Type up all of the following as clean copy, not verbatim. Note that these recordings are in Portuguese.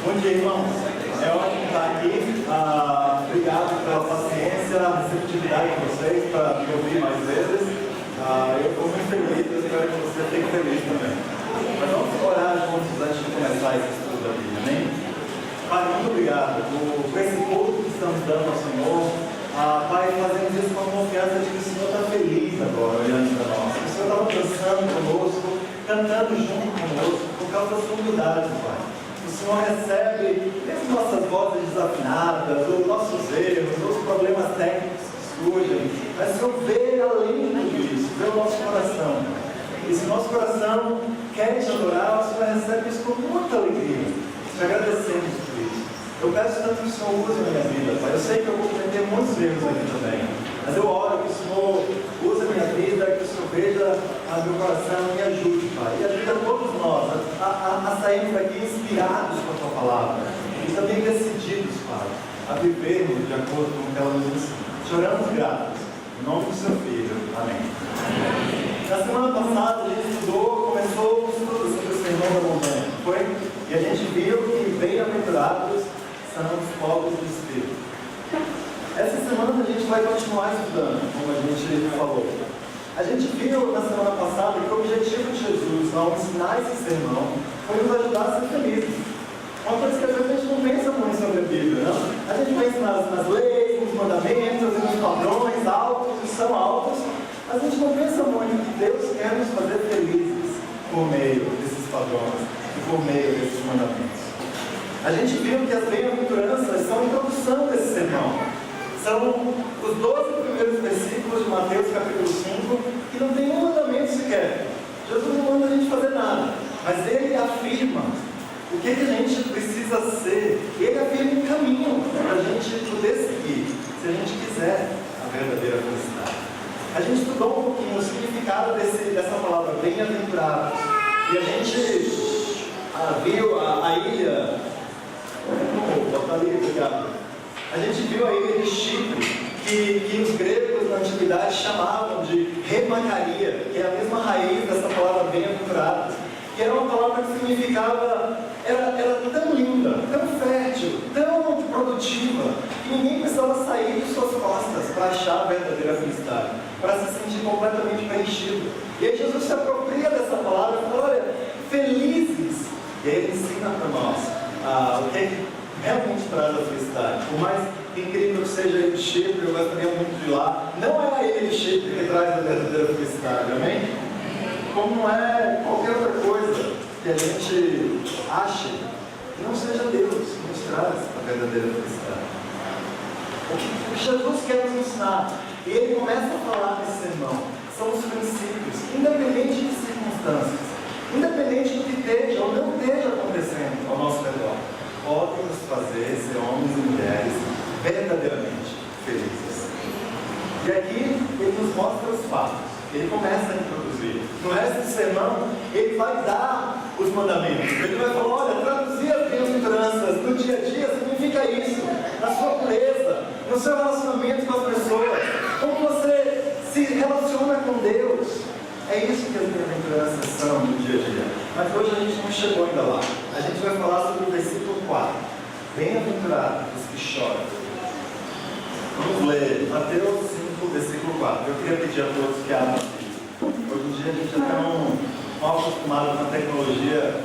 Bom dia, irmãos. É ótimo estar aqui. Obrigado pela paciência, a receptividade de vocês para me ouvir mais vezes. Eu estou muito feliz, eu espero que você fique feliz também. Mas vamos orar juntos antes de começar esse estudo da Bíblia, amém? Pai, muito obrigado por esse culto que estamos dando ao Senhor. Pai, fazemos isso com a confiança de que o Senhor está feliz agora, olhando para nós. O Senhor estava dançando conosco, cantando junto conosco, por causa da sua humildade, Pai. O Senhor recebe mesmo nossas vozes desafinadas, os nossos erros, os problemas técnicos que surgem, mas o Senhor vê além de tudo isso, vê o nosso coração. E se o nosso coração quer te adorar, o Senhor recebe isso com muita alegria. Te agradecemos por isso. Eu peço tanto que o Senhor use a minha vida, Pai. Eu sei que eu vou cometer muitos erros aqui também, mas eu oro que o Senhor use a minha vida, que o Senhor veja meu coração e me ajude, Pai. E ajuda todos nós a sairmos daqui inspirados com a Tua palavra e também decididos, Pai, a vivermos de acordo com o que ela nos ensina. Te oramos gratos. Em nome do Seu Filho. Amém. Na semana passada a gente começou o estudo sobre o Sermão da Montanha, foi? E a gente viu que bem-aventurados são os pobres de espírito. Essa semana a gente vai continuar estudando, como a gente falou. A gente viu na semana passada que o objetivo de Jesus ao ensinar esse sermão foi nos ajudar a ser felizes. Uma coisa que às vezes a gente não pensa muito sobre a Bíblia, não? A gente pensa nas leis, nos mandamentos, nos padrões altos e são altos, mas a gente não pensa muito que Deus quer nos fazer felizes por meio desses padrões e por meio desses mandamentos. A gente viu que as bem-aventuranças são a introdução desse sermão. São os 12 primeiros versículos de Mateus capítulo 5, que não tem um mandamento sequer. Jesus não manda a gente fazer nada, mas Ele afirma o que a gente precisa ser. Ele afirma um caminho para a gente poder seguir, se a gente quiser a verdadeira felicidade. A gente estudou um pouquinho o significado dessa palavra, bem-aventurado. E a gente viu a ilha. A gente viu a ilha de Chipre, que os gregos na antiguidade chamavam de Remacaria, que é a mesma raiz dessa palavra bem-aventurado, que era uma palavra que significava, era tão linda, tão fértil, tão produtiva, que ninguém precisava sair de suas costas para achar a verdadeira felicidade, para se sentir completamente preenchido. E aí Jesus se apropria dessa palavra e fala, olha, felizes, e aí Ele ensina para nós o que realmente traz a felicidade. Por mais incrível que seja a ilha de Chipre, eu gostaria muito de lá, não é a ilha de Chipre que traz a verdadeira felicidade, amém? Como não é qualquer outra coisa que a gente ache que não seja Deus que nos traz a verdadeira felicidade. O que Jesus quer nos ensinar, e Ele começa a falar nesse sermão, são os princípios, independente de circunstâncias, independente do que esteja ou não esteja acontecendo ao nosso redor, podem nos fazer ser homens e mulheres verdadeiramente felizes. E aqui Ele nos mostra os fatos. Ele começa a introduzir. No resto do sermão, Ele vai dar os mandamentos. Ele vai falar, olha, traduzir as bem-aventuranças no dia a dia significa isso. Na sua pureza, no seu relacionamento com as pessoas, como você se relaciona com Deus. É isso que as bem-aventuranças são no dia a dia. Mas hoje a gente não chegou ainda lá. A gente vai falar sobre o versículo 4. Bem-aventurados os que choram. Vamos ler Mateus 5, versículo 4. Eu queria pedir a todos que abram aqui. Hoje em dia a gente é tão mal acostumado com a tecnologia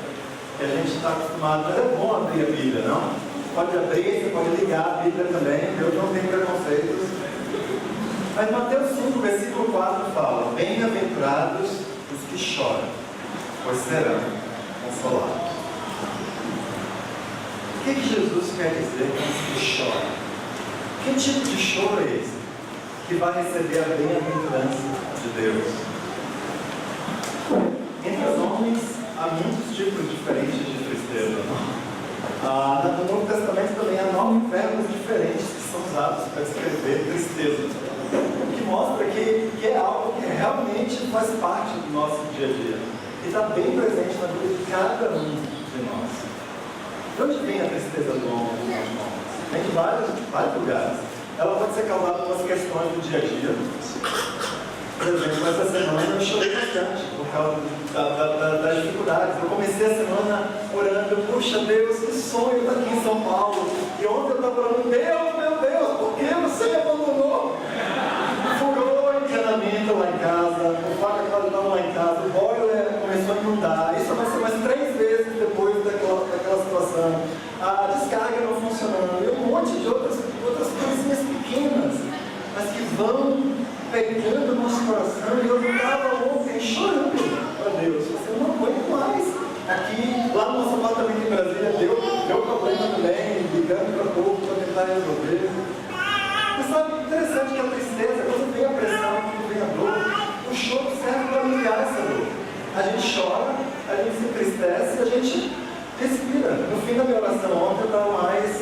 que a gente está acostumado. Mas é bom abrir a Bíblia, não? Pode abrir, você pode ligar a Bíblia também. Eu não tenho preconceitos. Mas Mateus 5, versículo 4 fala: bem-aventurados os que choram, pois serão consolados. O que Jesus quer dizer com os que choram? Que tipo de choro é esse que vai receber a bem-aventurança de Deus? Entre os homens há muitos tipos diferentes de tristeza. No Novo Testamento também há 9 verbos diferentes que são usados para descrever tristeza. O que mostra que é algo que realmente faz parte do nosso dia a dia. E está bem presente na vida de cada um de nós. De onde vem a tristeza do homem, dos irmãos? Vem de vários lugares. Ela pode ser causada pelas questões do dia a dia. Por exemplo, essa semana eu chorei bastante por causa das dificuldades. Eu comecei a semana orando, puxa Deus, que sonho estar aqui em São Paulo. E ontem eu estava orando, Deus, meu Deus, por que você me abandonou? Furou o encanamento lá em casa, o vaca quadrão lá em casa, o boiler começou a inundar. Isso vai ser mais 3 vezes depois daquela situação. A descarga não funcionando, e um monte de outras coisinhas pequenas, mas que vão pegando no nosso coração. E eu estava ontem chorando para Deus, eu não aguento mais. Aqui, lá no nosso apartamento em Brasília, deu problema também, ligando para o povo para tentar resolver. Mas sabe, interessante que a tristeza, quando vem a pressão, quando vem a dor, o choro serve para aliviar essa dor. A gente chora, a gente se entristece, a gente respira. No fim da minha oração ontem eu estava mais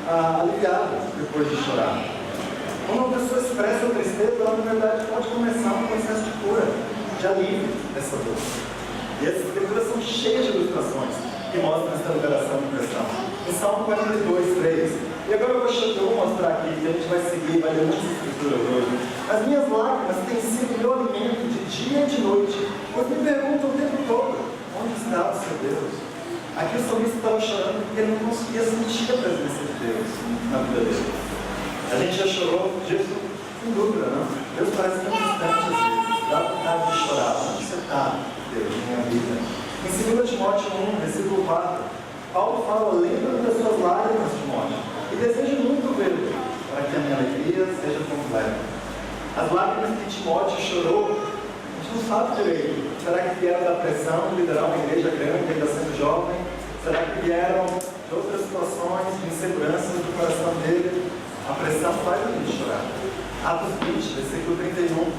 aliviado depois de chorar. Quando uma pessoa expressa a tristeza, ela na verdade pode começar um processo de cura, de alívio dessa dor. E essas escrituras são cheias de ilustrações que mostram essa liberação de pressão. Em Salmo 42, 3. E agora eu vou mostrar aqui, que a gente vai seguir, vai ler muitas escrituras hoje. As minhas lágrimas têm sido meu alimento de dia e de noite, pois me perguntam o tempo todo, onde está o seu Deus? Aqui o salmista estava chorando porque ele não conseguia sentir a presença de Deus na vida dele. A gente já chorou disso? Sem dúvida, não? Deus parece tão distante às vezes, dá vontade de chorar. Onde você está, Deus, na minha vida? Em 2 Timóteo 1, versículo 4, Paulo fala, lembra das suas lágrimas, Timóteo, e desejo muito vê-lo, para que a minha alegria seja completa. As lágrimas que Timóteo chorou, a gente não sabe direito. Será que vieram da pressão de liderar uma igreja grande, ainda sendo jovem? Será que vieram de outras situações, de inseguranças do coração dele? A pressão faz a gente chorar. Atos 20, versículo 31.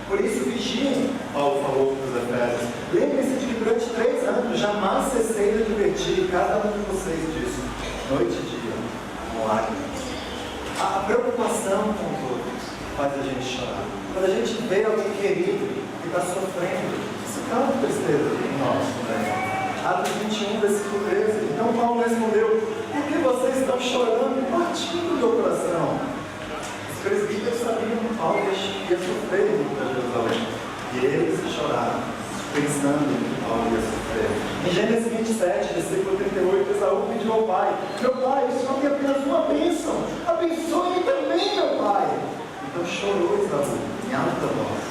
Por isso vigiem, Paulo falou para os Efésios. Lembrem-se de que durante 3 anos jamais cessei de advertir cada um de vocês disso, noite e dia, com lágrimas. A preocupação com os outros faz a gente chorar. Quando a gente vê alguém querido que está sofrendo, isso causa tristeza em nós também. Atos 21, versículo 13. Então Paulo respondeu, por que vocês estão chorando e partindo do coração? Os presbíteros sabiam que Paulo ia sofrer muito a Jerusalém. E eles choraram, pensando que Paulo ia sofrer. Em Gênesis 27, versículo 38, Esaú pediu ao pai, meu pai, o Senhor tem apenas uma bênção, abençoe-me também, meu pai. Então chorou Esaú, em alta voz.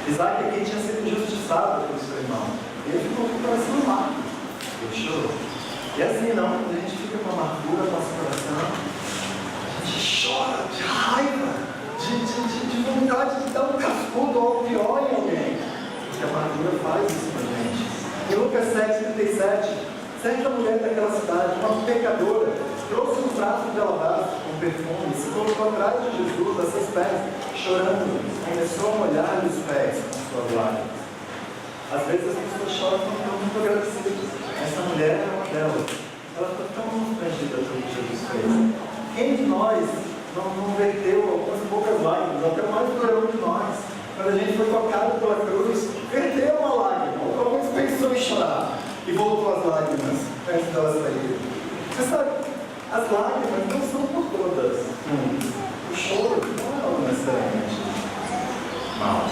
Isaac aqui tinha sido injustiçado pelo seu irmão. E ele ficou com o coração amargo. Ele chorou. E assim não, quando a gente fica com amargura no nosso coração, a gente chora de raiva, de vontade de dar um cascudo ou pior em alguém. Porque a amargura faz isso pra gente. Em Lucas 7:37, certa mulher daquela cidade, uma pecadora, trouxe um prato de alabastro com perfume e se colocou atrás de Jesus, a seus pés, chorando, começou a molhar-lhe os pés com suas lágrimas. Às vezes as pessoas choram porque estão muito agradecidas. Essa mulher é uma delas. Ela está tão constrangida pelo que Jesus fez. Quem de nós não verteu algumas poucas lágrimas, até mais do de nós? Quando a gente foi tocado pela cruz, verteu uma lágrima, ou pelo menos pensou em chorar, e voltou as lágrimas antes delas saírem. Você sabe, as lágrimas não são por todas. O choro não é necessariamente mal.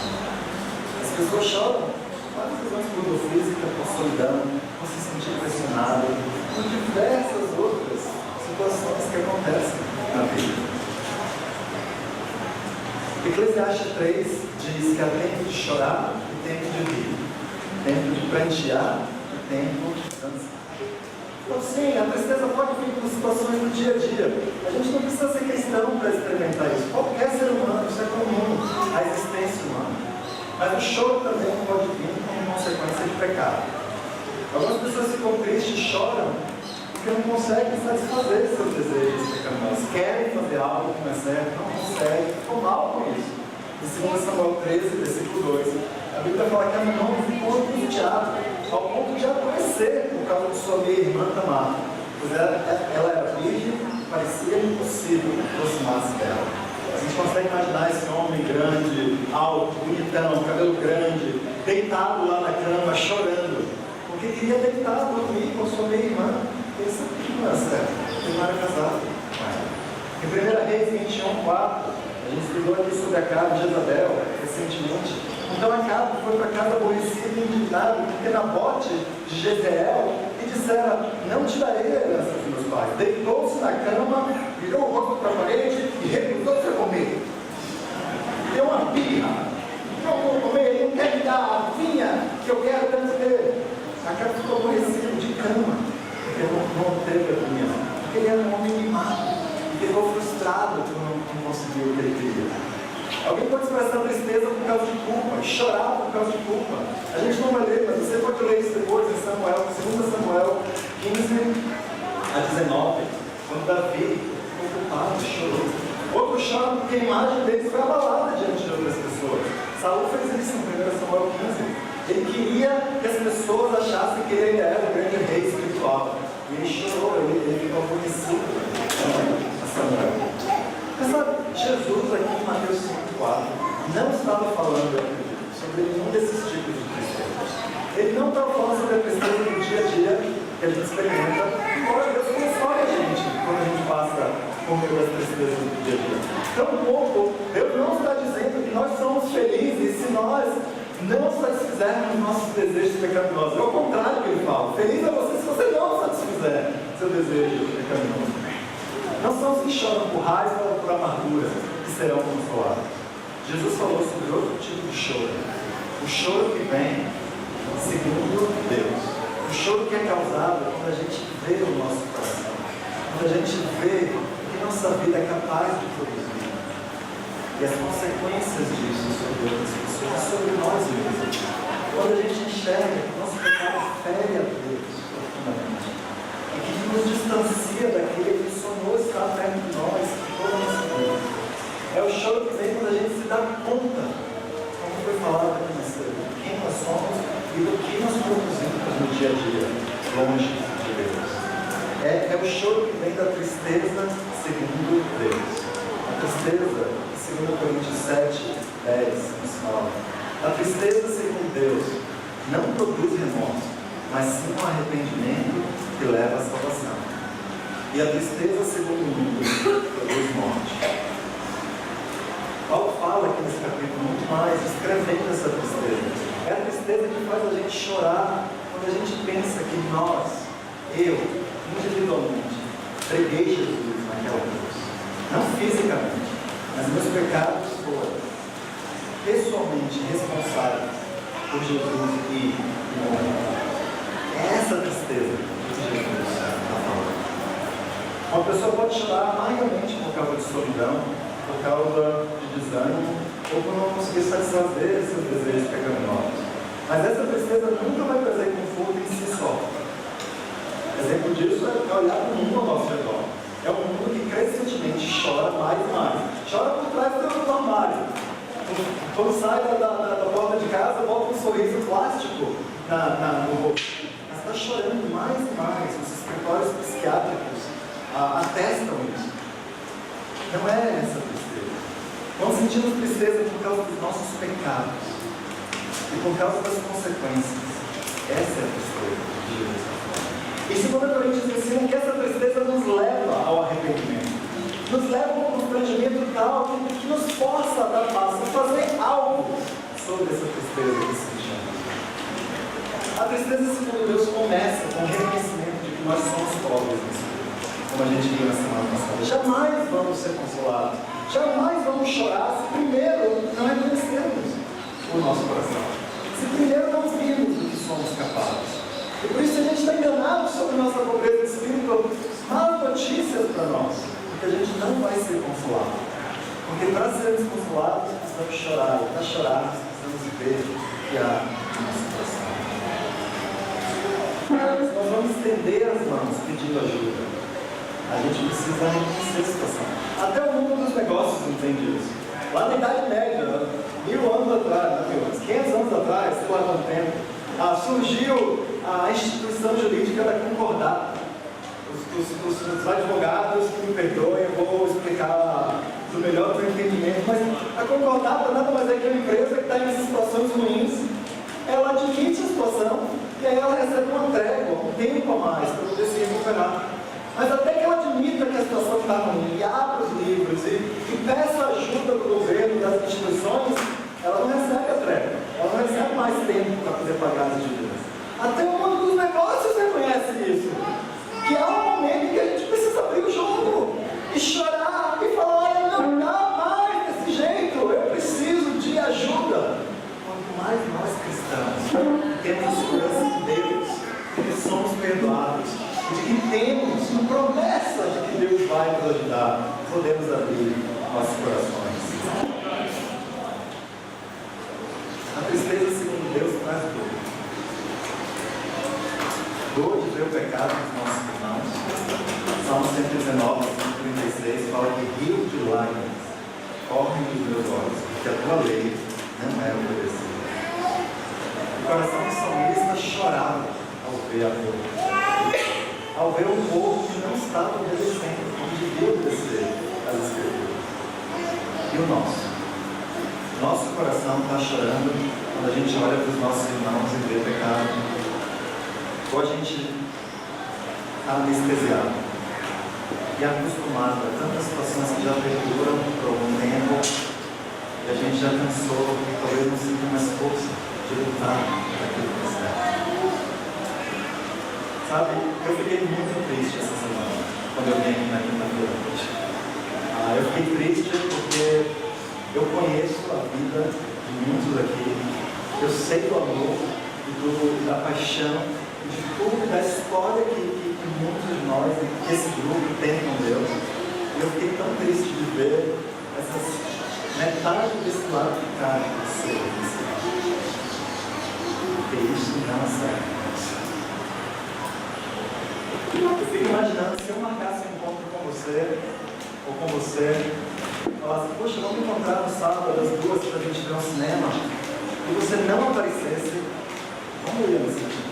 As pessoas choram. Várias razões por dor física, por solidão, por se sentir pressionado, por diversas outras situações que acontecem na vida. Eclesiastes 3 diz que há tempo de chorar e tempo de rir, tempo de prantear e tempo de dançar. Então sim, a tristeza pode vir por situações do dia a dia. A gente não precisa ser cristão para experimentar isso. Qualquer ser humano, isso é comum, a existência humana. Mas o choro também pode vir como consequência de pecado. Algumas pessoas ficam tristes, choram, porque não conseguem satisfazer seus desejos pecaminosos. Querem fazer algo que não é certo, não conseguem, ficam mal com isso. Em 2 Samuel 13, versículo 2, a Bíblia fala que Amnon ficou angustiado, ao ponto de adoecer por causa de sua meia-irmã Tamar, pois ela era virgem e parecia impossível aproximar-se dela. A gente consegue imaginar esse homem grande, alto, bonitão, cabelo grande, deitado lá na cama, chorando, porque queria deitar, dormir com sua meia-irmã. Ele sabia que não era certo, ele não era casado com ela. Em 1 Reis 21:4, a gente estudou aqui sobre a casa de Jezabel recentemente. Então Acabe foi para casa aborrecido e indignado, porque Nabote de Jezreel lhe dissera: não te darei a herança dos meus pais. Deitou-se na cama, virou o rosto para a parede e recusou-se a comer. Deu uma birra. Não vou comer, ele não quer me dar a vinha que eu quero tanto ter. Acabe ficou aborrecido de cama, porque não teve a vinha. Porque ele era um homem mimado e ficou frustrado por não conseguir o que ele queria. Alguém pode expressar tristeza por causa de culpa, e chorar por causa de culpa. A gente não vai ler, mas você pode ler isso depois em Samuel, 2 Samuel 15 a 19, quando Davi ficou culpado, chorou. Outro chora porque a imagem deles foi abalada diante de outras pessoas. Saul fez isso em 1 Samuel 15. Ele queria que as pessoas achassem que ele era o grande rei espiritual. E ele chorou, ele ficou aborrecido a Samuel. Mas sabe, Jesus aqui em Mateus 5,4 não estava falando, eu acredito, sobre nenhum desses tipos de tristeza. Ele não estava falando sobre a tristeza do dia a dia que a gente experimenta, embora Deus console a gente quando a gente passa por meio das tristezas do dia a dia. Tampouco, Deus não está dizendo que nós somos felizes se nós não satisfizermos nossos desejos pecaminosos. É o contrário que ele fala. Feliz é você se você não satisfizer seu desejo pecaminoso. Não são os que choram por raiva ou por amargura que serão consolados. Jesus falou sobre outro tipo de choro. O choro que vem segundo Deus. O choro que é causado quando a gente vê o nosso coração. Quando a gente vê o que nossa vida é capaz de produzir. E as consequências disso sobre outras pessoas, sobre nós mesmos. Quando a gente enxerga que nosso pecado fere a Deus profundamente. E que nos distancia daquele que sonhou estar perto de nós toda a nossa vida. É o choro que vem quando a gente se dá conta, como foi falado aqui mais cedo, de quem nós somos e do que nós produzimos no dia a dia, longe de Deus. É o choro que vem da tristeza segundo Deus. A tristeza, segundo Coríntios 7, 10, nos fala. A tristeza segundo Deus não produz remorso, mas sim um arrependimento que leva à salvação. E a tristeza segundo o mundo produz morte. Paulo fala aqui nesse capítulo muito mais, escrevendo essa tristeza. É a tristeza que faz a gente chorar quando a gente pensa que nós, eu, individualmente, preguei Jesus naquela cruz. Não fisicamente, mas meus pecados foram pessoalmente responsáveis por Jesus e morrer. É essa tristeza que Jesus está falando. Uma pessoa pode chorar amargamente por causa de solidão, por causa de desânimo, ou por não conseguir satisfazer seus desejos pecaminosos. Mas essa tristeza nunca vai trazer conforto em si só. Exemplo disso é olhar para o mundo ao nosso redor. É um mundo que crescentemente chora mais e mais. Chora por trás do armário. Quando sai da porta de casa, volta um sorriso plástico no rosto. Mas está chorando mais e mais. Os escritórios psiquiátricos atestam isso. Não é essa tristeza. Nós sentimos tristeza por causa dos nossos pecados e por causa das consequências. Essa é a tristeza de Jesus. E 2 Coríntios ensina que essa tristeza nos leva ao arrependimento. Nos leva a um constrangimento tal que nos força a dar passo, a fazer algo sobre essa tristeza que sentimos. A tristeza, segundo Deus, começa com o reconhecimento de que nós somos pobres nesse mundo, como a gente viu na semana passada. Jamais vamos ser consolados, jamais vamos chorar se primeiro não reconhecermos o nosso coração. Se primeiro não vimos do que somos capazes. E por isso a gente está enganado sobre nossa pobreza de espírito, más notícias para nós, porque a gente não vai ser consolado. Porque para sermos consolados, precisamos chorar, e para chorarmos, precisamos ver que há no nosso coração. Nós vamos estender as mãos pedindo ajuda. A gente precisa reconhecer a situação. Até o mundo dos negócios entende isso. Lá na Idade Média, 1000 anos atrás, 500 anos atrás, sei lá quanto tempo, surgiu a instituição jurídica da concordata. Os advogados que me perdoem, eu vou explicar do melhor do meu entendimento, mas a concordata nada mais é que uma empresa que está em situações ruins, ela admite a situação e aí ela recebe uma trégua, um tempo a mais para poder se recuperar. Mas até que ela admita que a situação está ruim e abra os livros e peça ajuda do governo, das instituições, ela não recebe a trégua. mais tempo para poder pagar as dívidas. Até o mundo dos negócios reconhece isso. Que há um momento que a gente precisa abrir o jogo e chorar e falar: olha, não dá mais desse jeito, eu preciso de ajuda. Quanto mais nós cristãos temos segurança de Deus, de que somos perdoados, de que temos uma promessa de que Deus vai nos ajudar, podemos abrir nossos corações. A tristeza, segundo Deus, traz dor. Dor de ver o pecado dos nossos irmãos. Salmo 119, 136 fala que rio de lágrimas correm dos meus olhos, porque a tua lei não é obedecida. O coração do salmista chorava ao ver a dor, ao ver um povo que não estava obedecendo, como devia obedecer às Escrituras. E o nosso? Nosso coração está chorando quando a gente olha para os nossos irmãos e vê pecado. Ou a gente está anestesiado e acostumado a tantas situações que já perduram por algum tempo e a gente já cansou e talvez não sinta mais força de lutar naquilo que é certo. Sabe, eu fiquei muito triste essa semana quando eu vim aqui na quinta-feira. Eu fiquei triste porque eu conheço a vida de muitos aqui, eu sei do amor e da paixão, de tudo, da história que muitos de nós, que esse grupo tem com Deus. E eu fiquei tão triste de ver essas metade desse lado de cá de você, porque isso não é certo. Eu fico imaginando, se eu marcasse um encontro com você, ou com você, falasse: poxa, vamos encontrar no sábado às 2 para a gente ver um cinema, e você não aparecesse, como eu ia me sentir?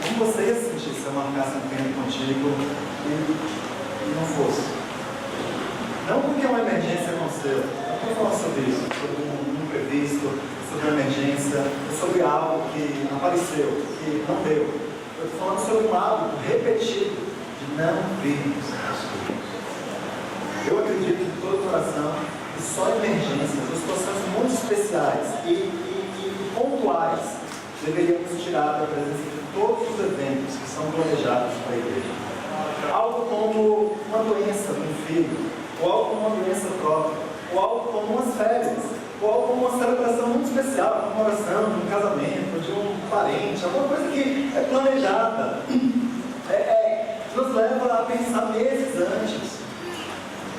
Como você ia se sentir se eu marcasse um tempo contigo e não fosse? Não porque é uma emergência aconteceu, não estou falando sobre isso, sobre um imprevisto, sobre uma emergência, sobre algo que apareceu, que não deu. Eu estou falando sobre um hábito repetido de não virmos as coisas. Eu acredito de todo o coração que só emergências, ou situações muito especiais e pontuais, deveríamos tirar da presença de todos os eventos que são planejados para a igreja. Algo como uma doença de um filho, ou algo como uma doença própria, ou algo como umas férias, ou algo como uma celebração muito especial, uma comemoração de um casamento, de um parente, alguma coisa que é planejada, nos leva a pensar meses antes.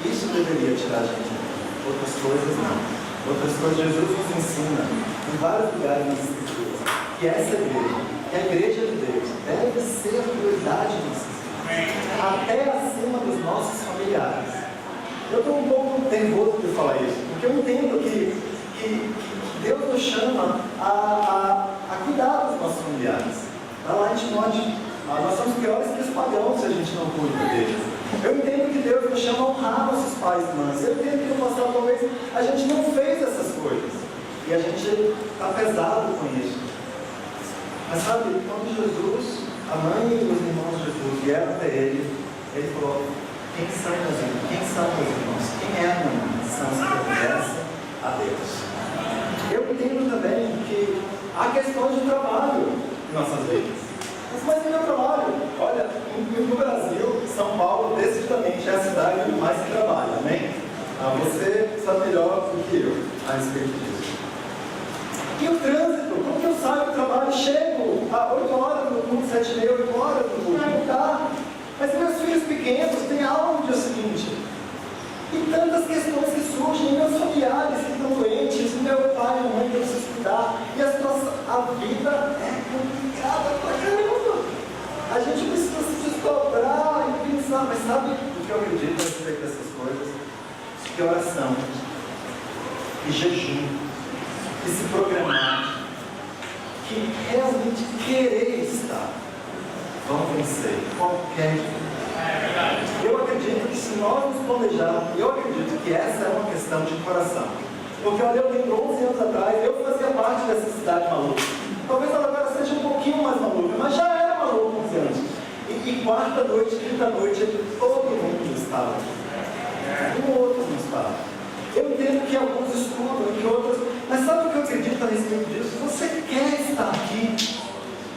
Isso deveria tirar a gente. Outras coisas não. Outras coisas Jesus nos ensina em vários lugares nas Escrituras que essa igreja, que a igreja de Deus, deve ser a prioridade de nossas vidas, até acima dos nossos familiares. Eu estou um pouco nervoso de falar isso, porque eu entendo que Deus nos chama a cuidar dos nossos familiares. Está lá em Timóteo, nós somos piores que os pagãos se a gente não cuida deles. Eu entendo que Deus nos chama a honrar nossos pais e mães. Eu entendo que no passado talvez a gente não fez essas coisas e a gente está pesado com isso. Mas sabe, quando Jesus, a mãe e os irmãos de Jesus vieram até ele falou: quem são meus irmãos? Quem são meus irmãos? Quem é a minha mãe? São os que obedecem a Deus. Eu entendo também que há questões de trabalho em nossas vidas. Mas no meu trabalho, olha, no Brasil, São Paulo, decididamente é a cidade onde mais se trabalha, amém? Você sabe melhor do que eu a respeito disso. E o trânsito, como que eu saio do trabalho, chego a 8 horas no culto, 7h30, 8 horas no culto, não dá. Mas meus filhos pequenos têm aula no dia seguinte. E tantas questões que surgem, meus familiares que estão doentes, meu pai e mãe que eu preciso cuidar. E a vida é complicada pra caramba. A gente precisa se desdobrar e pensar, mas sabe o que eu acredito a respeito dessas coisas? Que oração, que jejum, que se programar, que realmente querer estar, vão vencer qualquer dificuldade. Eu acredito que se nós nos planejarmos, eu acredito que essa é uma questão de coração. Porque olha, eu lembro 11 anos atrás, eu fazia parte dessa cidade maluca. Talvez ela agora seja um pouquinho mais maluca, mas já era maluca 11 anos. E quarta noite, quinta noite, todo mundo estava aqui. Um outro não estava. Eu entendo que alguns estudam, que outros, mas sabe o que eu acredito a respeito disso? Você quer estar aqui,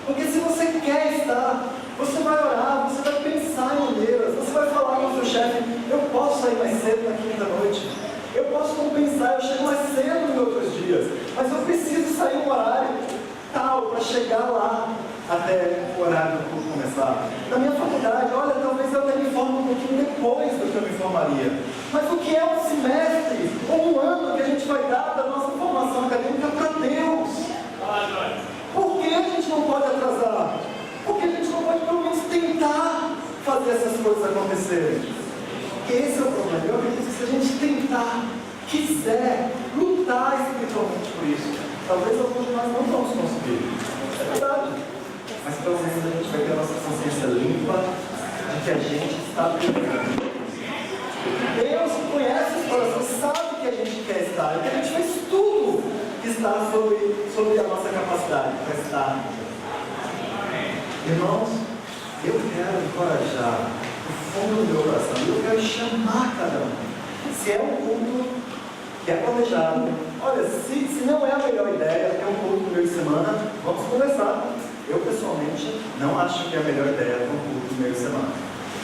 porque se você quer estar, você vai orar, você vai pensar em maneiras, você vai falar com o seu chefe, eu posso sair mais cedo na quinta-noite, eu posso compensar, eu chego mais cedo em outros dias, mas eu preciso sair um horário tal para chegar lá até o horário do curso começar. Na minha faculdade, olha, talvez eu até me forme um pouquinho depois do que eu me formaria, mas o que é um semestre ou um ano que a gente vai dar da nossa formação acadêmica para Deus? Por que a gente não pode atrasar? Porque a gente não pode pelo menos tentar fazer essas coisas acontecerem. Esse é o problema. Eu acredito que se a gente tentar, quiser, lutar espiritualmente por isso, talvez alguns de nós não vamos conseguir. É verdade. Mas pelo menos a gente vai ter a nossa consciência limpa de que a gente está preparando. Deus conhece os corações, sabe que a gente quer estar, que a gente fez tudo que está sobre a nossa capacidade para estar. Irmãos, eu quero encorajar o fundo do meu coração, eu quero chamar cada um. Se é um culto que é planejado, olha, se não é a melhor ideia, é um culto no meio de semana, vamos conversar. Eu pessoalmente não acho que é a melhor ideia ter um culto no meio de semana.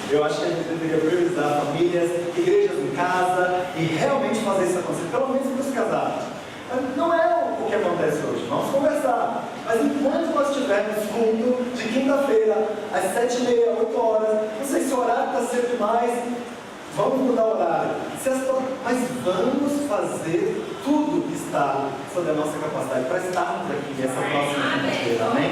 Eu acho que a gente deveria priorizar famílias, igrejas em casa e realmente fazer isso acontecer, pelo menos para os casados. Não é o que acontece hoje, vamos conversar. Mas enquanto nós tivermos culto de quinta-feira, às 7h30, 8 horas, não sei se o horário está cedo demais, vamos mudar o horário. Mas vamos fazer tudo que está sobre a nossa capacidade para estarmos aqui essa próxima quinta-feira, amém?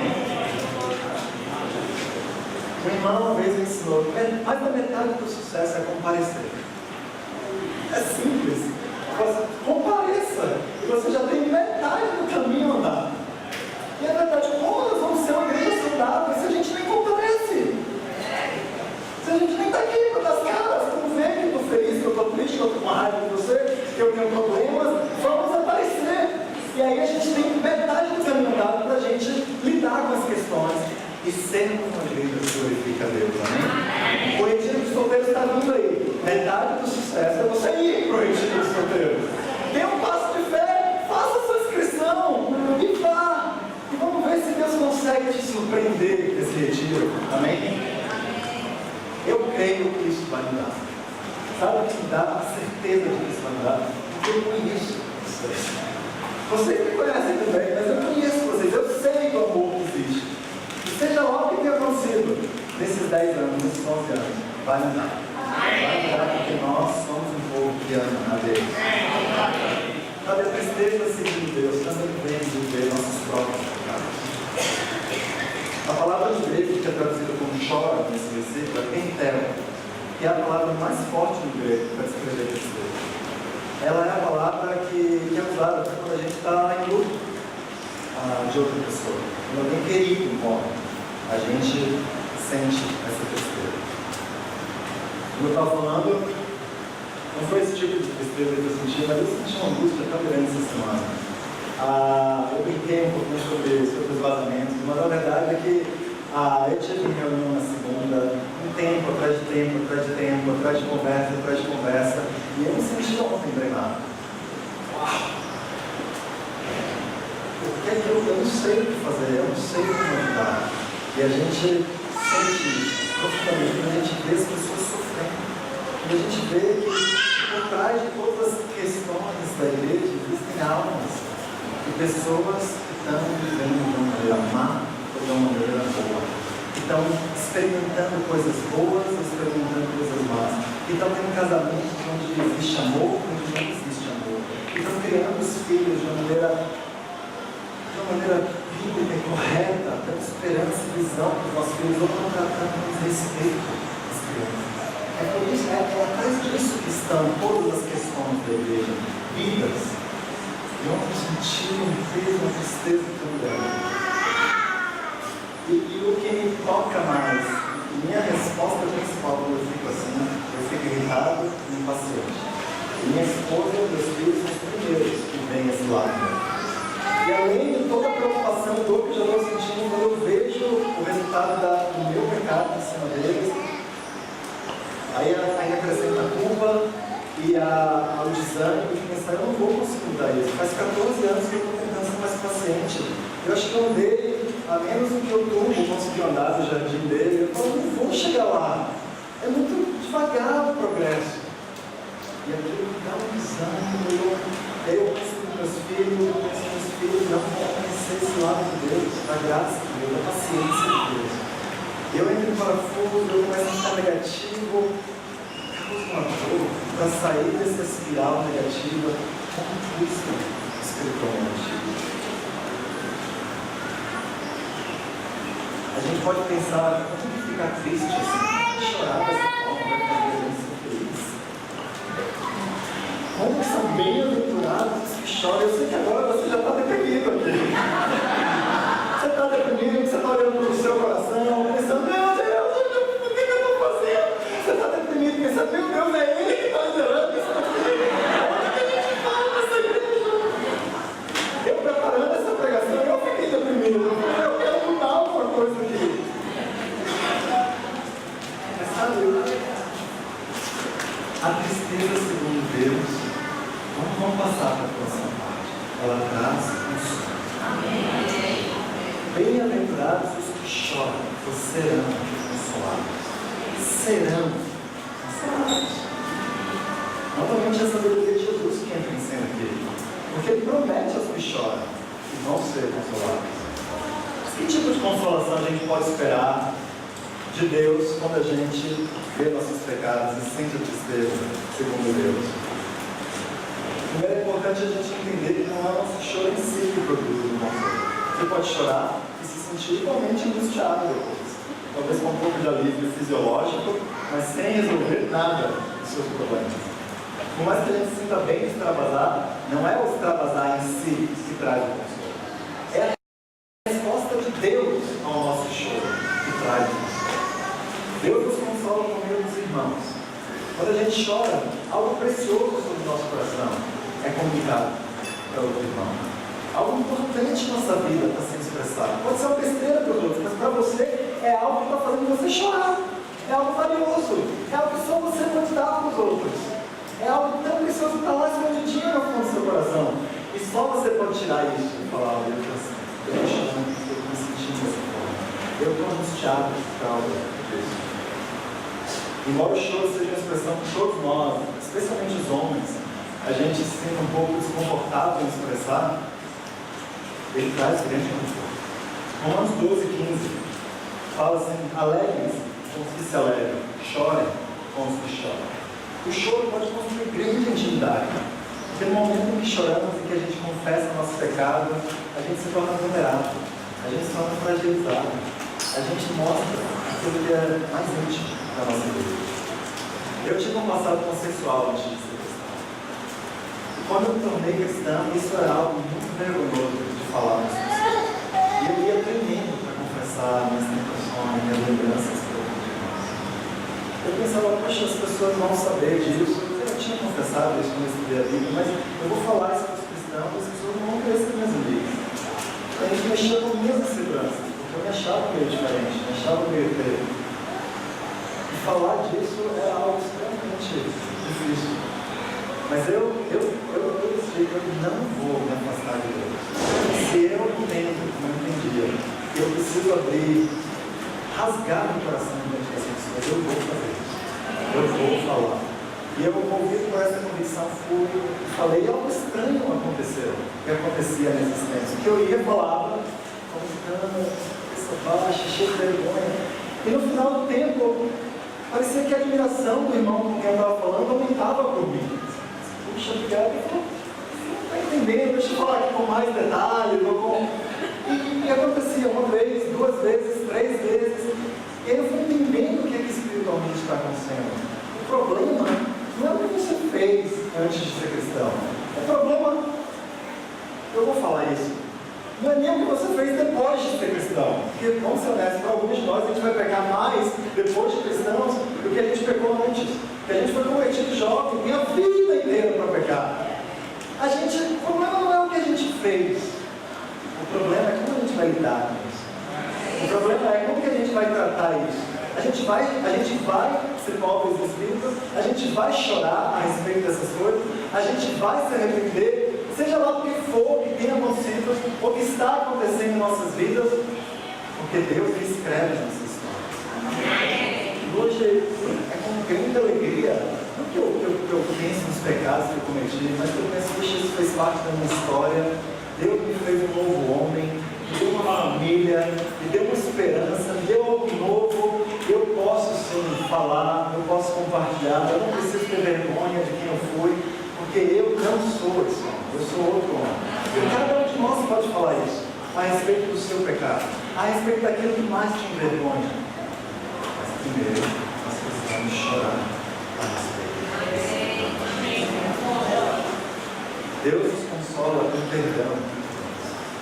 O irmão uma vez me ensinou, mais da metade do sucesso é comparecer. É simples. Você compareça, e você já tem metade do caminho andado. E é verdade, como nós vamos ser uma igreja saudável se a gente nem comparece? Se a gente nem está aqui para dar as caras, como vê que eu estou feliz, que eu estou triste, que eu estou com raiva de você, que eu tenho problemas, vamos aparecer. E aí a gente tem metade do caminho andado para a gente lidar com as questões e sermos uma igreja que glorifica a Deus, amém? O retiro dos solteiros está vindo aí. Metade do sucesso é você ir para o retiro dos solteiros. Dê um passo de fé, faça a sua inscrição e vá. E vamos ver se Deus consegue te surpreender com esse retiro, amém? Eu creio que isso vai mudar. Sabe o que me dá a certeza de que isso vai mudar? Porque eu conheço vocês. Vocês me conhecem também, mas eu conheço vocês. Eu sei que o amor existe. E seja lá o que tem acontecido nesses 10 anos, nesses 11 anos, vai mudar. Vai mudar porque nós somos um povo que ama a Deus. Sabe, a tristeza de seguir Deus também vem de ver nossos próprios pecados. A palavra de grego que é traduzida como chora nesse versículo é pentero, que é a palavra mais forte do grego para descrever tristeza. Ela é a palavra que é usada quando a gente está em luto de outra pessoa. Quando alguém querido morre, a gente sente essa tristeza. Como eu estava falando, não foi esse tipo de tristeza que eu senti, mas eu senti uma angústia tão grande essa semana. Eu brinquei um pouquinho sobre os vazamentos, mas a verdade é que eu tive uma reunião na segunda, um tempo atrás de tempo, atrás de conversa, e eu me senti ontem drenado. Porque eu não sei o que fazer, eu não sei como ajudar. E a gente sente profundamente, quando a gente vê as pessoas sofrendo, e a gente vê que por trás de todas as questões da igreja existem almas e pessoas que estão vivendo de uma maneira má ou de uma maneira boa, que estão experimentando coisas boas, experimentando coisas más, que estão tendo casamentos onde existe amor, onde não existe amor, que estão criando os filhos de uma maneira bíblica e correta, dando esperança e visão para os nossos filhos, ou não tratando com respeito as crianças. É por isso, é atrás disso que estão todas as questões da igreja, vidas. E ontem eu senti um peso, uma tristeza tão grande. E o que me toca mais, minha resposta principal quando eu fico assim, eu fico irritado e impaciente. Minha esposa e meus filhos são os primeiros que vêm esse lado. E além de toda a preocupação e dor que eu já estou sentindo, quando eu vejo o resultado do meu pecado em cima deles, aí acrescenta a culpa, e e ao desânimo de pensar, eu não vou conseguir mudar isso. Faz 14 anos que eu estou tentando ser mais paciente. Eu acho que eu andei a menos do que eu consegui andar no jardim dele. Eu falo, não vou chegar lá. É muito devagar o progresso. E aquilo me dá um desânimo. Eu penso nos meus filhos, não vão conhecer esse lado de Deus, da graça de Deus, da paciência de Deus. Eu entro em parafuso, eu começo a ficar negativo, causa uma dor para sair dessa espiral negativa, como custa espiritualmente. A gente pode pensar, como ficar triste assim, chorar dessa forma, vai fazer a gente ser feliz. Como são bem-aventurados os que choram. Eu sei que agora você já está deprimido aqui. Você está deprimido, você está olhando para o seu coração, pensando, meu Deus, o que eu estou fazendo? Você está deprimido, pensando, meu Deus, é Ele que está liderando isso aqui. Olha o que a gente fala nessa igreja. Eu preparando essa pregação, eu fiquei deprimido. Eu quero mudar alguma coisa aqui. Mas sabe, a tristeza, segundo Deus, vamos passar para a próxima parte. Ela traz consolo. Bem-aventurados os que choram, pois serão consolados. Serão consolados. Novamente, a sabedoria de Jesus que entra em cena aqui. Porque Ele promete aos que choram que vão ser consolados. Que tipo de consolação a gente pode esperar de Deus quando a gente vê nossos pecados e sente a tristeza, segundo Deus? Primeiro é importante a gente entender que não é o nosso choro em si que produz o nosso. Você pode chorar e se sentir igualmente angustiado depois. Talvez com um pouco de alívio fisiológico, mas sem resolver nada dos seus problemas. Por mais que a gente se sinta bem de extravasar, não é o extravasar em si que traz o consolo. É a resposta de Deus ao nosso choro que traz o consolo. Deus nos consola por meio dos irmãos. Quando a gente chora, algo precioso sobre o nosso coração é comunicado para outro irmão. Algo importante na nossa vida está sendo expressado. Pode ser uma besteira para os outros, mas para você é algo que está fazendo você chorar. É algo valioso. É algo que só você pode dar para os outros. É algo tão precioso que está lá escondidinho no fundo do seu coração. E só você pode tirar isso e falar, eu estou chorando, eu estou me sentindo dessa forma. Eu estou angustiado por causa disso. Embora o choro seja uma expressão que todos nós, especialmente os homens, a gente se sente um pouco desconfortável em expressar, ele traz grande conforto. Romanos 12:15 fala assim, alegrem-se com os que se alegram, chorem com os que choram. O choro pode construir grande intimidade. Porque no momento em que choramos e que a gente confessa o nosso pecado, a gente se torna vulnerável, a gente se torna fragilizado, a gente mostra aquilo que é mais íntimo da nossa vida. Eu tive um passado consensual antes de ser cristão. E quando eu me tornei cristão, isso era algo muito vergonhoso de falar nas pessoas. E eu ia tremendo para confessar minhas tentações, minhas lembranças para outros irmãos. Eu pensava, poxa, as pessoas vão saber disso. Eu tinha confessado isso quando eu estudei a Bíblia, mas eu vou falar isso para os cristãos, as pessoas não vão querer ser minhas amigas. A gente mexia com minhas inseguranças, porque eu me achava meio diferente, me achava meio feio. E falar disso é algo extremamente difícil. Mas eu decidi que eu não vou me afastar de Deus. Se eu entendo, como eu entendia, que eu preciso abrir, rasgar meu coração diante das pessoas, eu vou fazer isso. Eu vou falar. E eu, movido por essa convicção, fui e falei, e algo estranho aconteceu, que acontecia nesses tempos. Que eu ia e falava, comunicando, cabeça baixa, cheio de vergonha. E no final do tempo, parecia que a admiração do irmão com quem eu estava falando aumentava por mim. Puxa, obrigado. E falou, você não está entendendo, deixa eu falar aqui com mais detalhes. E acontecia uma vez, duas vezes, três vezes. E eu fui entendendo o que espiritualmente está acontecendo. O problema não é o que você fez antes de ser cristão. O problema, eu vou falar isso, não é nem o que você fez depois de ser cristão. Porque, vamos ser honestos, para alguns de nós a gente vai pecar mais depois de cristãos do que a gente pecou antes. Porque a gente foi convertido jovem, tem a vida inteira para pecar. O problema não é o que a gente fez. O problema é como a gente vai lidar com isso. O problema é como que a gente vai tratar isso. A gente vai ser pobre de espírito, a gente vai chorar a respeito dessas coisas, a gente vai se arrepender, seja lá o que for que tenha acontecido, ou que está acontecendo em nossas vidas, porque Deus escreve nossas histórias. Hoje é com grande alegria, não que eu penso nos pecados que eu cometi, mas que eu penso que isso fez parte da minha história. Deus me fez um novo homem, me deu uma família, me deu uma esperança, me deu algo novo. Eu posso sim falar, eu posso compartilhar, eu não preciso ter vergonha de quem eu fui, porque eu não sou esse homem, eu sou outro homem. E cada um de nós pode falar isso, a respeito do seu pecado, a respeito daquilo que mais te envergonha. Mas primeiro, nós precisamos chorar a respeito. Deus nos consola com perdão.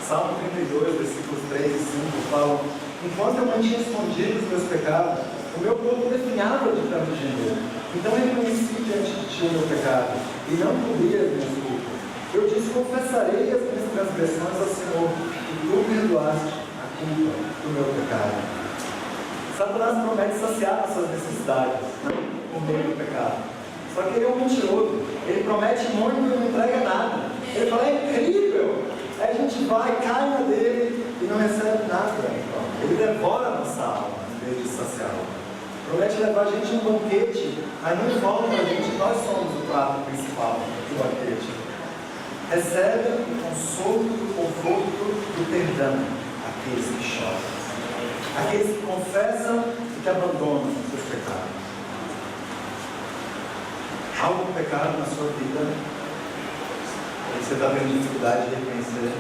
Salmo 32, versículos 3 e 5 falam: enquanto eu mantinha escondidos os meus pecados, o meu corpo definhava de tanto gemer. Então eu reconheci diante de ti o meu pecado, e não cobria as minhas culpas. Eu disse: confessarei as minhas transgressões ao Senhor, e tu perdoaste a culpa do meu pecado. Satanás promete saciar as suas necessidades, não por meio do pecado. Só que ele é um mentiroso, ele promete muito e não entrega nada. Ele fala: é incrível! Aí a gente vai, cai na dele e não recebe nada. Ele devora a nossa alma em vez de saciá-la. Promete levar a gente em um banquete, mas não fala para a gente: nós somos o prato principal do banquete. Recebe o consolo, o conforto do perdão aqueles que choram, aqueles que confessam e que abandonam os seus pecados. Há algum pecado na sua vida que você está tendo dificuldade de reconhecer?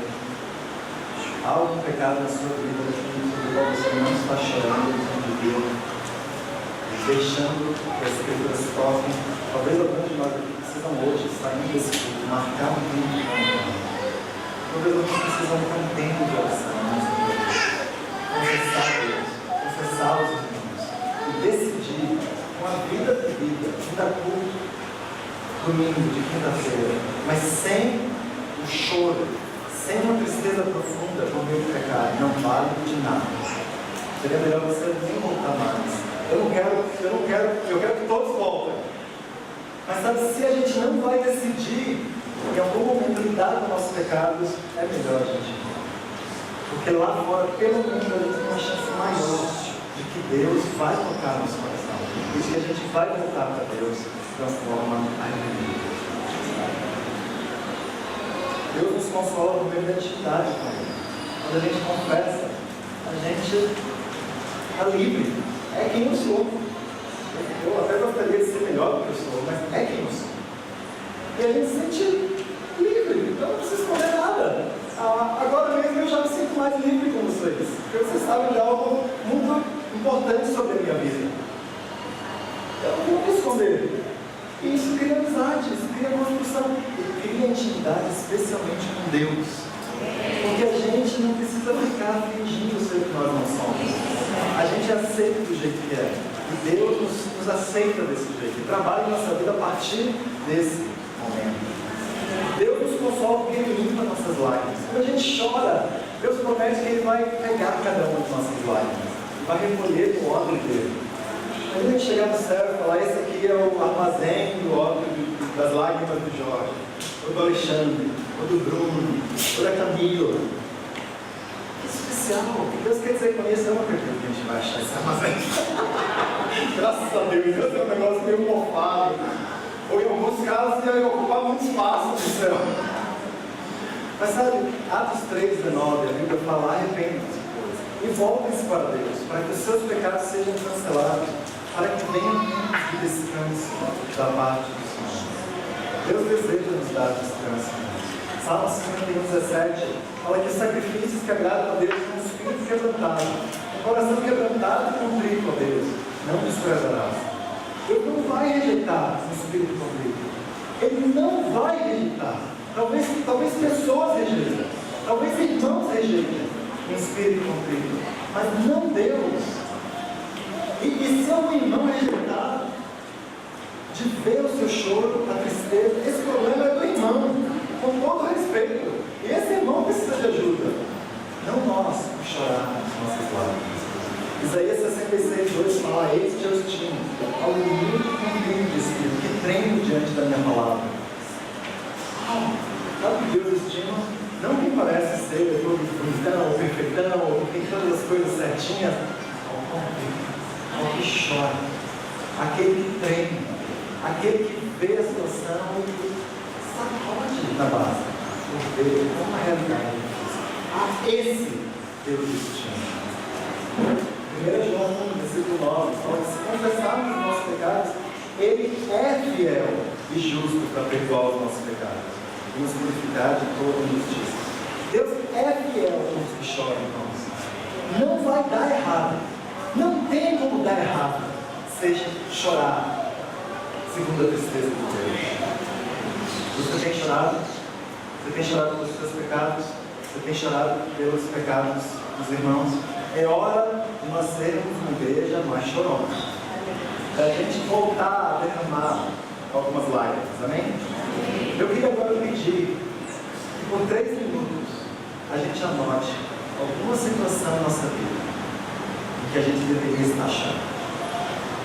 Há algum pecado na sua vida sobre o qual você não está chorando de Deus, deixando que as Escrituras toquem? Talvez alguns de nós precisam hoje, saindo desse culto, marcar um tempo de oração. Talvez alguns precisam ter um tempo de oração, confessar Deus, confessar os irmãos, e decidir uma vida vivida, vida culto, domingo, de quinta-feira, mas sem o choro, sem uma tristeza profunda por meio do pecado, não vale de nada. Seria melhor você nem voltar mais. Eu quero que todos voltem. Mas sabe, se a gente não vai decidir em algum momento lidar com nossos pecados, é melhor a gente ir. Porque lá fora, pelo menos, a gente tem uma chance maior de que Deus vai tocar no nosso coração. E de que a gente vai voltar para Deus de uma forma alegre. Deus nos consola por meio da intimidade com Ele. Quando a gente confessa, a gente está livre. É quem eu sou. Eu até gostaria de ser melhor do que eu sou, mas é quem eu sou. E a gente se sente livre. Então não precisa esconder nada. Agora mesmo eu já me sinto mais livre com vocês. Porque vocês sabem de algo muito importante sobre a minha vida. Eu não vou esconder. E isso cria amizade, isso cria construção, e cria intimidade, especialmente com Deus. Porque a gente não precisa ficar fingindo ser o que nós não somos. A gente aceita do jeito que é. E Deus nos aceita desse jeito. E trabalha em nossa vida a partir desse momento. Deus nos consola porque Ele limpa nossas lágrimas. Quando a gente chora, Deus promete que Ele vai pegar cada uma de nossas lágrimas. Vai recolher o ódio dele. Quando a gente chegar no céu e falar: esse aqui é o armazém do ódio das lágrimas do Jorge, ou do Alexandre, ou do Bruno, ou da Camila. Que especial! O que Deus quer dizer com isso? Eu não acredito que a gente vai achar esse armazém. Graças a Deus, Deus tem um negócio meio mofado. Ou em alguns casos ia ocupar muito espaço no céu. Mas sabe, Atos 3:19, a Bíblia fala: arrependam-se, pois, e voltem-se para Deus, para que os seus pecados sejam cancelados, para que venham tempos de descanso da parte do Senhor. Deus deseja nos dar descanso. Salmo 51:17 fala que sacrifícios que agradam a Deus são um espírito quebrantado. Um coração quebrantado e contrito a Deus não desprezarás. Deus não vai rejeitar um espírito contrito. Ele não vai rejeitar. Talvez pessoas rejeitem, talvez irmãos rejeitem um espírito contrito, mas não Deus. E se é um irmão rejeitado, de ver o seu choro, a tristeza, esse problema é do irmão, com todo respeito. E esse irmão precisa de ajuda. Não nós chorarmos nossas lágrimas. Isaías 66:2 fala: eis que eu estimo ao humilde e contrito de espírito, que tremo diante da minha palavra. Sabe que Deus estima? Não quem parece ser todo bonitão, perfeitão, que tem todas as coisas certinhas. Ao que chora, aquele que treme, aquele que vê a situação e sacode na base, por ver como a realidade. A esse Deus estima. 1 João 1, versículo 9, fala que se confessarmos os nossos pecados, Ele é fiel e justo para perdoar os nossos pecados e nos purificar de toda injustiça. Deus é fiel com os que choram, irmãos. Não vai dar errado. Não tem como dar errado, seja chorar, segundo a tristeza de Deus. Você tem chorado? Você tem chorado pelos seus pecados? Você tem chorado pelos pecados dos irmãos? É hora de nós sermos uma igreja mais chorona. Para a gente voltar a derramar algumas lágrimas, amém? Eu queria agora pedir que por 3 minutos a gente anote alguma situação na nossa vida que a gente deveria estar achando.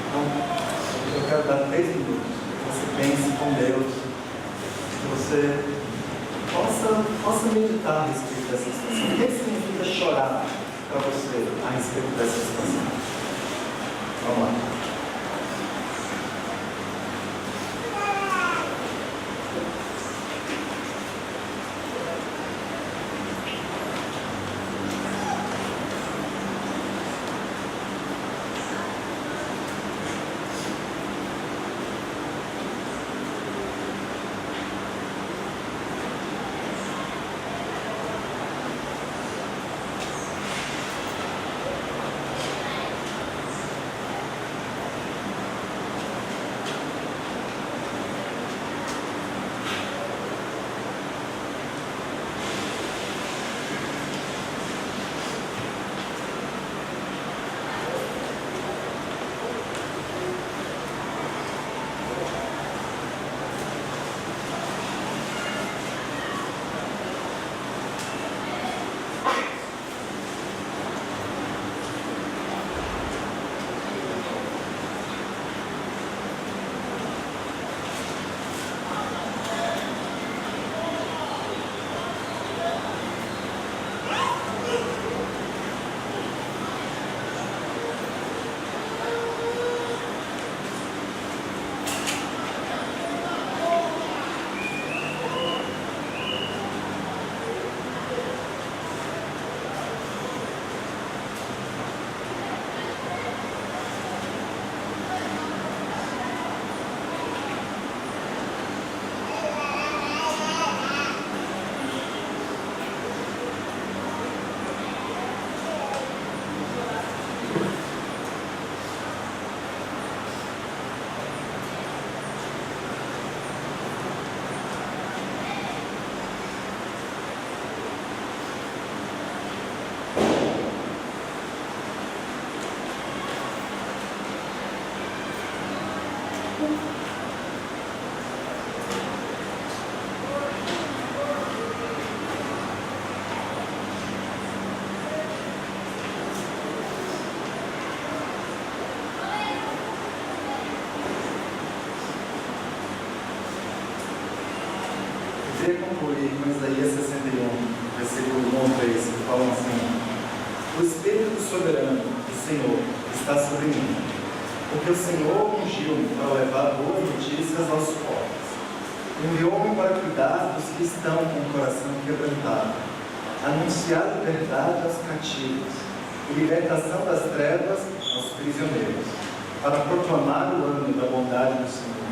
Então, eu quero dar 3 minutos para que você pense com Deus, que você possa meditar a respeito dessa situação. O que significa chorar para você a respeito dessa situação? Vamos lá. Queria concluir com Isaías 61, versículo 1 ao 3, que falam assim: o Espírito soberano do Senhor está sobre mim, porque o Senhor ungiu-me para levar boas notícias aos pobres. Enviou-me para cuidar dos que estão com o coração quebrantado, anunciar liberdade aos cativos e libertação das trevas aos prisioneiros, para proclamar o ano da bondade do Senhor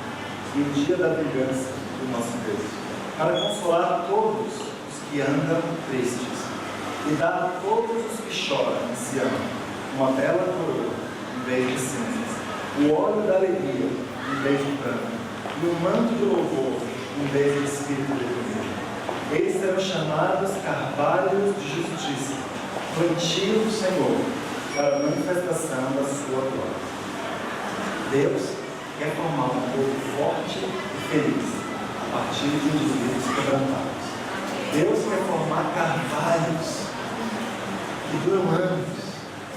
e o dia da vingança do nosso Deus, para consolar todos os que andam tristes e dar a todos os que choram em Sião uma bela coroa em vez de cinzas, o óleo da alegria em vez de pranto e o manto de louvor em vez de espírito deprimido. Eles serão chamados carvalhos de justiça, plantio do Senhor, para a manifestação da sua glória. Deus quer formar um povo forte e feliz a partir de indivíduos quebrantados. Deus quer formar carvalhos que duram anos,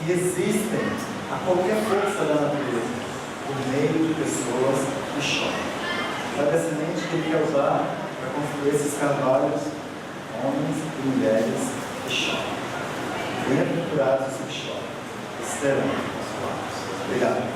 que resistem a qualquer força da natureza, por meio de pessoas que choram. Sabe a semente que ele quer usar para construir esses carvalhos? Homens e mulheres que choram. Bem-aventurados os que choram, estarão aos lados. Obrigado.